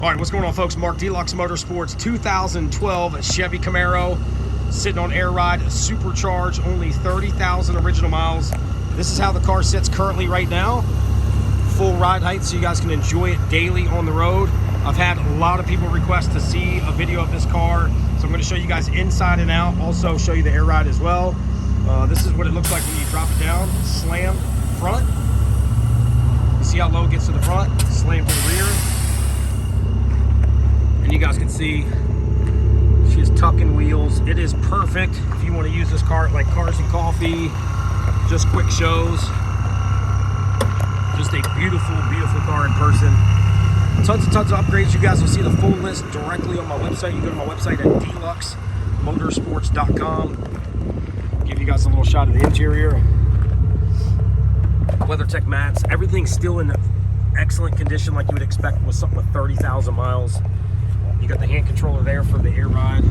All right, what's going on, folks? Mark, Deluxe Motorsports, 2012 Chevy Camaro, sitting on air ride, supercharged, only 30,000 original miles. This is how the car sits currently right now. Full ride height, so you guys can enjoy it daily on the road. I've had a lot of people request to see a video of this car, so I'm going to show you guys inside and out, also show you the air ride as well. This is what it looks like when you drop it down, slam front. You see how low it gets to the front, slam to the rear. And you guys can see she has tuck-in wheels. It is perfect if you want to use this car like cars and coffee, just quick shows. Just a beautiful, beautiful car in person. Tons and tons of upgrades. You guys will see the full list directly on my website. You go to my website at deluxemotorsports.com. Give you guys a little shot of the interior. WeatherTech mats. Everything's still in excellent condition like you would expect with something with 30,000 miles. You got the hand controller there for the air ride.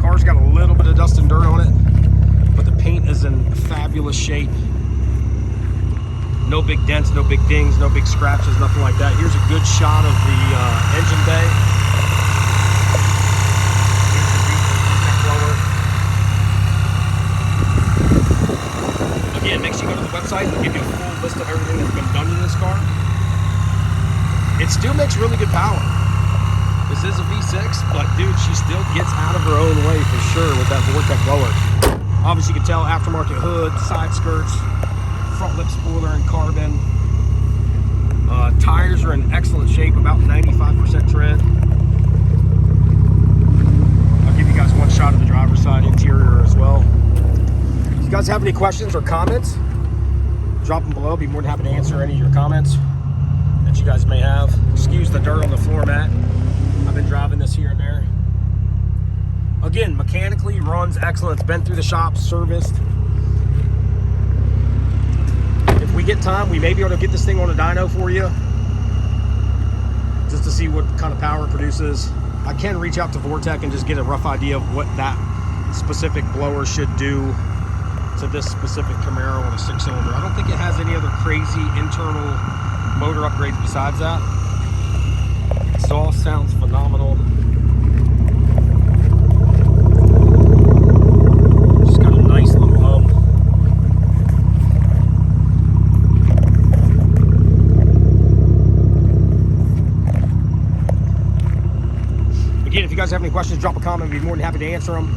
Car's got a little bit of dust and dirt on it, but the paint is in fabulous shape. No big dents, no big dings, no big scratches, nothing like that. Here's a good shot of the engine bay. Here's the Vortec blower. Again, make sure you go to the website and give you a full list of everything that's been done to this car. It still makes really good power. This is a V6, but dude, she still gets out of her own way for sure with that Vortec blower. Obviously, you can tell aftermarket hood, side skirts, front lip spoiler and carbon. Tires are in excellent shape, about 95% tread. I'll give you guys one shot of the driver's side interior as well. If you guys have any questions or comments, drop them below. I'll be more than happy to answer any of your comments that you guys may have. Excuse the dirt on the floor mat. I've been driving this here and there. Again, mechanically runs excellent. It's been through the shop, serviced. If we get time, we may be able to get this thing on a dyno for you, just to see what kind of power it produces. I can reach out to Vortec and just get a rough idea of what that specific blower should do to this specific Camaro on a 6-cylinder. I don't think it has any other crazy internal motor upgrades besides that. Exhaust sounds phenomenal. Just got a nice little hum. Again, if you guys have any questions, drop a comment. I'd be more than happy to answer them.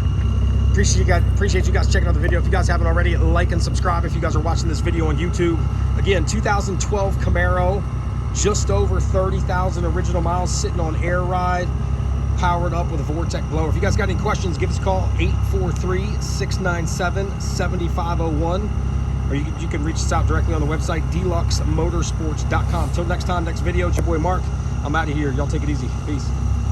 Appreciate you guys checking out the video. If you guys haven't already, like and subscribe if you guys are watching this video on YouTube. Again, 2012 Camaro. Just over 30,000 original miles, sitting on air ride, powered up with a Vortec blower. If you guys got any questions, give us a call, 843-697-7501. Or you can reach us out directly on the website, deluxemotorsports.com. Until next time, next video, it's your boy Mark. I'm out of here. Y'all take it easy. Peace.